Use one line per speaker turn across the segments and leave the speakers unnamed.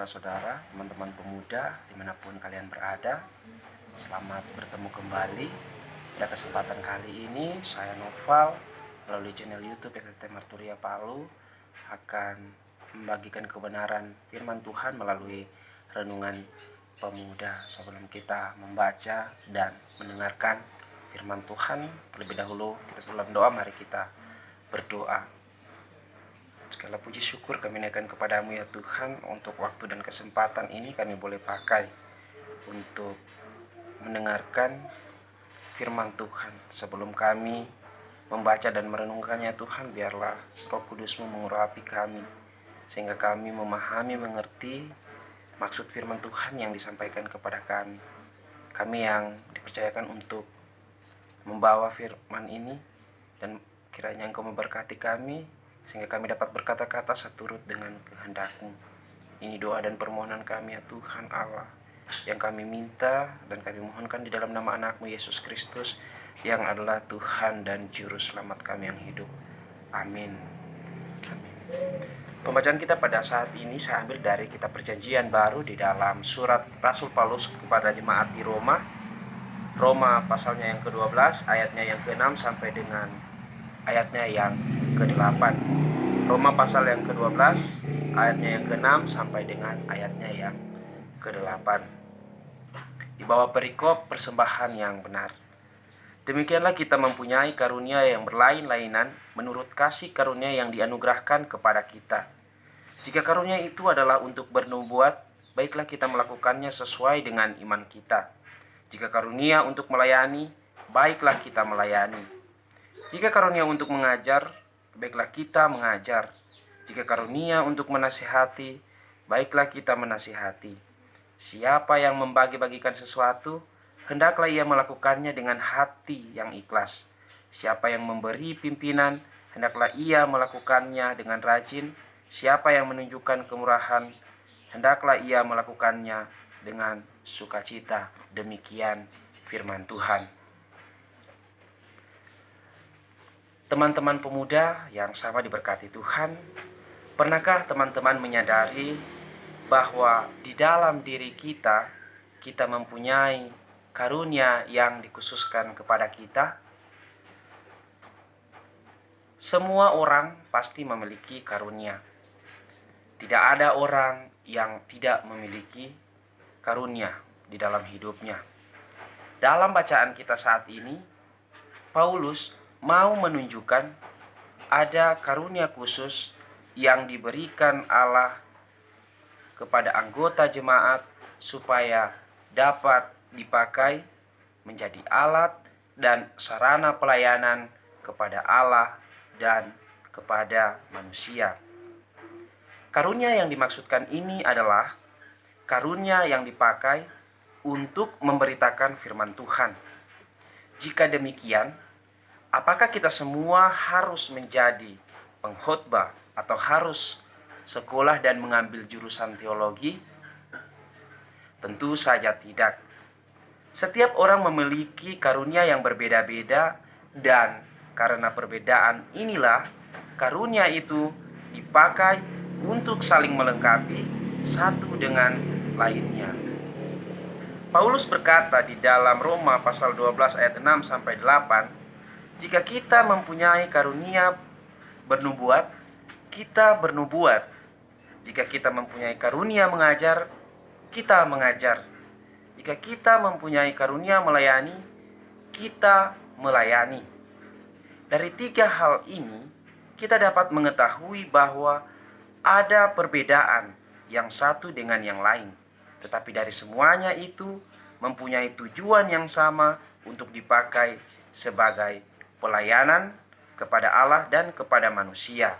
saudara-saudara, teman-teman pemuda, dimanapun kalian berada. Selamat bertemu kembali. Pada kesempatan kali ini, saya Noval melalui channel YouTube STT Marturia Palu akan membagikan kebenaran firman Tuhan melalui renungan pemuda. Sebelum kita membaca dan mendengarkan firman Tuhan, terlebih dahulu kita dalam doa, mari kita berdoa. Segala puji syukur kami naikkan kepadamu ya Tuhan, untuk waktu dan kesempatan ini kami boleh pakai untuk mendengarkan firman Tuhan. Sebelum kami membaca dan merenungkannya Tuhan, biarlah Roh Kudus-Mu mengurapi kami, sehingga kami memahami, mengerti maksud firman Tuhan yang disampaikan kepada kami. Kami yang dipercayakan untuk membawa firman ini, dan kiranya Engkau memberkati kami, sehingga kami dapat berkata-kata seturut dengan kehendak-Mu. Ini doa dan permohonan kami ya Tuhan Allah, yang kami minta dan kami mohonkan di dalam nama anak-Mu Yesus Kristus, yang adalah Tuhan dan Juru Selamat kami yang hidup. Amin. Amin. Pembacaan kita pada saat ini saya ambil dari kitab Perjanjian Baru di dalam surat Rasul Paulus kepada jemaat di Roma. Roma pasalnya yang ke-12, ayatnya yang ke-6 sampai dengan ayatnya yang ke-8. Roma pasal yang ke-12, ayatnya yang ke-6 sampai dengan ayatnya yang ke-8. Di bawah perikop persembahan yang benar. Demikianlah kita mempunyai karunia yang berlain-lainan menurut kasih karunia yang dianugerahkan kepada kita. Jika karunia itu adalah untuk bernubuat, baiklah kita melakukannya sesuai dengan iman kita. Jika karunia untuk melayani, baiklah kita melayani. Jika karunia untuk mengajar, baiklah kita mengajar. Jika karunia untuk menasihati, baiklah kita menasihati. Siapa yang membagi-bagikan sesuatu, hendaklah ia melakukannya dengan hati yang ikhlas. Siapa yang memberi pimpinan, hendaklah ia melakukannya dengan rajin. Siapa yang menunjukkan kemurahan, hendaklah ia melakukannya dengan sukacita. Demikian firman Tuhan. Teman-teman pemuda yang sama diberkati Tuhan, pernahkah teman-teman menyadari bahwa di dalam diri kita, kita mempunyai karunia yang dikhususkan kepada kita? Semua orang pasti memiliki karunia. Tidak ada orang yang tidak memiliki karunia di dalam hidupnya. Dalam bacaan kita saat ini, Paulus mau menunjukkan ada karunia khusus yang diberikan Allah kepada anggota jemaat supaya dapat dipakai menjadi alat dan sarana pelayanan kepada Allah dan kepada manusia. Karunia yang dimaksudkan ini adalah karunia yang dipakai untuk memberitakan firman Tuhan. Jika demikian, apakah kita semua harus menjadi pengkhotbah atau harus sekolah dan mengambil jurusan teologi? Tentu saja tidak. Setiap orang memiliki karunia yang berbeda-beda, dan karena perbedaan inilah karunia itu dipakai untuk saling melengkapi satu dengan lainnya. Paulus berkata di dalam Roma pasal 12 ayat 6 sampai 8, jika kita mempunyai karunia bernubuat, kita bernubuat. Jika kita mempunyai karunia mengajar, kita mengajar. Jika kita mempunyai karunia melayani, kita melayani. Dari tiga hal ini, kita dapat mengetahui bahwa ada perbedaan yang satu dengan yang lain. Tetapi dari semuanya itu mempunyai tujuan yang sama untuk dipakai sebagai pelayanan kepada Allah dan kepada manusia.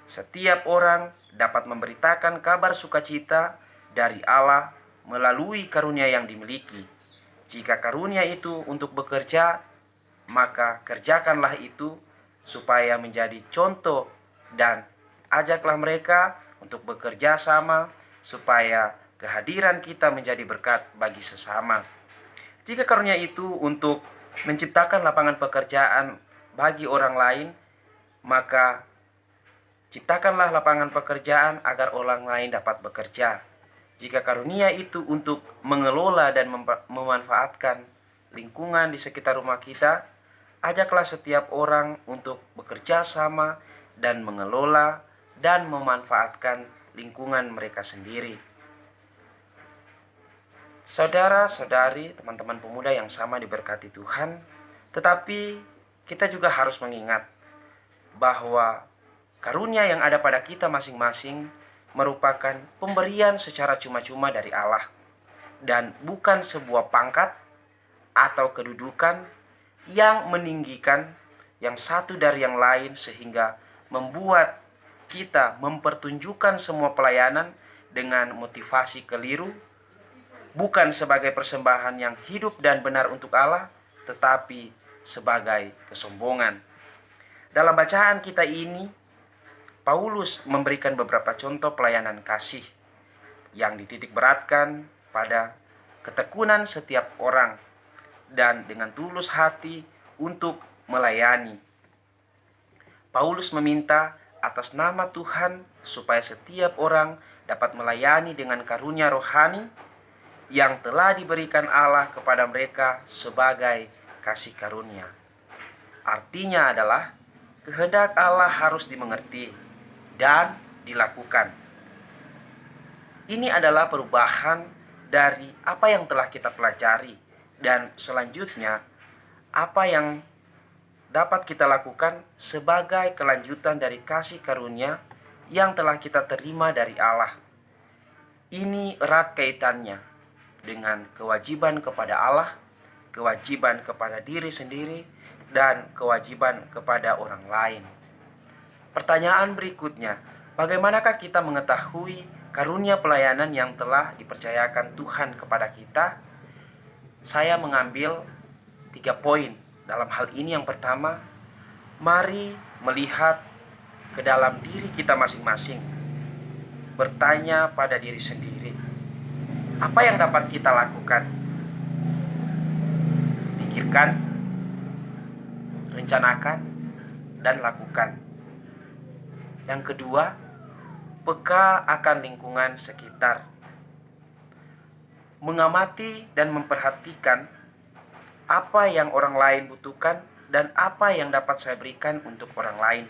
Setiap orang dapat memberitakan kabar sukacita dari Allah melalui karunia yang dimiliki. Jika karunia itu untuk bekerja, maka kerjakanlah itu supaya menjadi contoh, dan ajaklah mereka untuk bekerja sama supaya kehadiran kita menjadi berkat bagi sesama. Jika karunia itu untuk menciptakan lapangan pekerjaan bagi orang lain, maka ciptakanlah lapangan pekerjaan agar orang lain dapat bekerja. Jika karunia itu untuk mengelola dan memanfaatkan lingkungan di sekitar rumah kita, ajaklah setiap orang untuk bekerja sama dan mengelola dan memanfaatkan lingkungan mereka sendiri. Saudara-saudari, teman-teman pemuda yang sama diberkati Tuhan, tetapi kita juga harus mengingat bahwa karunia yang ada pada kita masing-masing merupakan pemberian secara cuma-cuma dari Allah dan bukan sebuah pangkat atau kedudukan yang meninggikan yang satu dari yang lain sehingga membuat kita mempertunjukkan semua pelayanan dengan motivasi keliru, bukan sebagai persembahan yang hidup dan benar untuk Allah, tetapi sebagai kesombongan. Dalam bacaan kita ini, Paulus memberikan beberapa contoh pelayanan kasih yang dititik beratkan pada ketekunan setiap orang dan dengan tulus hati untuk melayani. Paulus meminta atas nama Tuhan supaya setiap orang dapat melayani dengan karunia rohani yang telah diberikan Allah kepada mereka sebagai kasih karunia. Artinya adalah kehendak Allah harus dimengerti dan dilakukan. Ini adalah perubahan dari apa yang telah kita pelajari, dan selanjutnya apa yang dapat kita lakukan sebagai kelanjutan dari kasih karunia yang telah kita terima dari Allah. Ini erat kaitannya dengan kewajiban kepada Allah, kewajiban kepada diri sendiri, dan kewajiban kepada orang lain. Pertanyaan berikutnya, bagaimanakah kita mengetahui karunia pelayanan yang telah dipercayakan Tuhan kepada kita? Saya mengambil 3 poin dalam hal ini. Yang pertama, mari melihat ke dalam diri kita masing-masing. Bertanya pada diri sendiri, apa yang dapat kita lakukan? Pikirkan, rencanakan, dan lakukan. Yang kedua, peka akan lingkungan sekitar. Mengamati dan memperhatikan apa yang orang lain butuhkan dan apa yang dapat saya berikan untuk orang lain.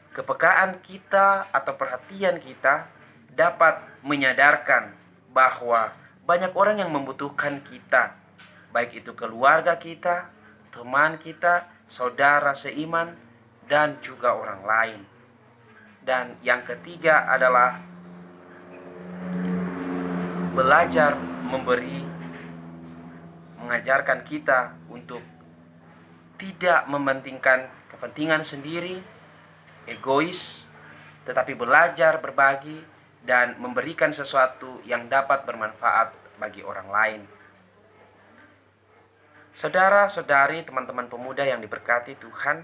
Kepekaan kita atau perhatian kita dapat menyadarkan bahwa banyak orang yang membutuhkan kita, baik itu keluarga kita, teman kita, saudara seiman, dan juga orang lain. Dan yang ketiga adalah belajar memberi, mengajarkan kita untuk tidak mementingkan kepentingan sendiri, egois, tetapi belajar berbagi dan memberikan sesuatu yang dapat bermanfaat bagi orang lain. Saudara-saudari, teman-teman pemuda yang diberkati Tuhan,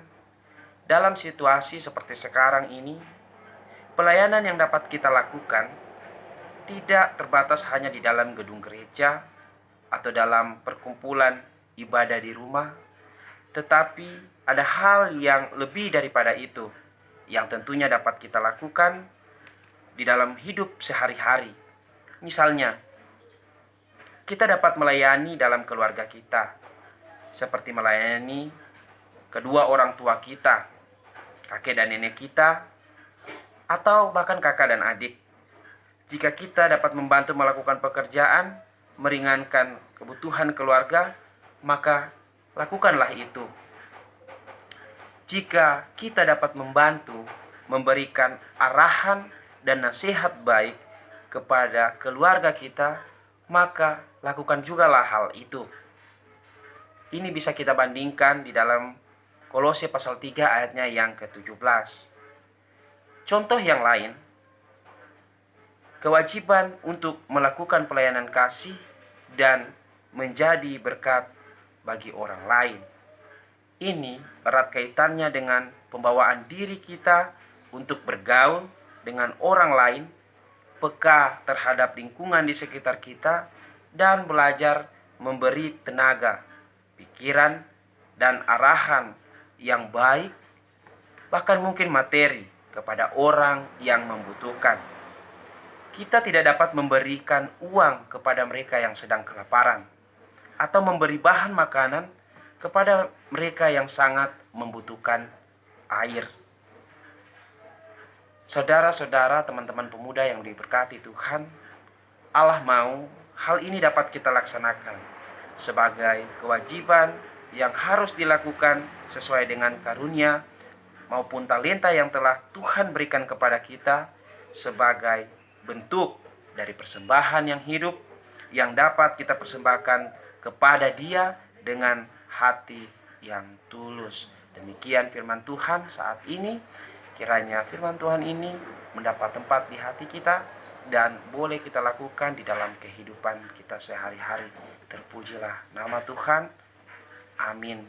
dalam situasi seperti sekarang ini, pelayanan yang dapat kita lakukan tidak terbatas hanya di dalam gedung gereja atau dalam perkumpulan ibadah di rumah, tetapi ada hal yang lebih daripada itu yang tentunya dapat kita lakukan di dalam hidup sehari-hari. Misalnya, kita dapat melayani dalam keluarga kita, seperti melayani kedua orang tua kita, kakek dan nenek kita, atau bahkan kakak dan adik. Jika kita dapat membantu melakukan pekerjaan, meringankan kebutuhan keluarga, maka lakukanlah itu. Jika kita dapat membantu memberikan arahan dan nasihat baik kepada keluarga kita, maka lakukan jugalah hal itu. Ini bisa kita bandingkan di dalam Kolose pasal 3 ayatnya yang ke-17. Contoh yang lain, kewajiban untuk melakukan pelayanan kasih dan menjadi berkat bagi orang lain. Ini erat kaitannya dengan pembawaan diri kita untuk bergaul dengan orang lain, peka terhadap lingkungan di sekitar kita, dan belajar memberi tenaga, pikiran, dan arahan yang baik, bahkan mungkin materi kepada orang yang membutuhkan. Kita tidak dapat memberikan uang kepada mereka yang sedang kelaparan, atau memberi bahan makanan kepada mereka yang sangat membutuhkan air. Saudara-saudara, teman-teman pemuda yang diberkati Tuhan, Allah mau hal ini dapat kita laksanakan sebagai kewajiban yang harus dilakukan sesuai dengan karunia maupun talenta yang telah Tuhan berikan kepada kita sebagai bentuk dari persembahan yang hidup yang dapat kita persembahkan kepada Dia dengan hati yang tulus. Demikian firman Tuhan saat ini. Kiranya firman Tuhan ini mendapat tempat di hati kita dan boleh kita lakukan di dalam kehidupan kita sehari-hari. Terpujilah nama Tuhan. Amin.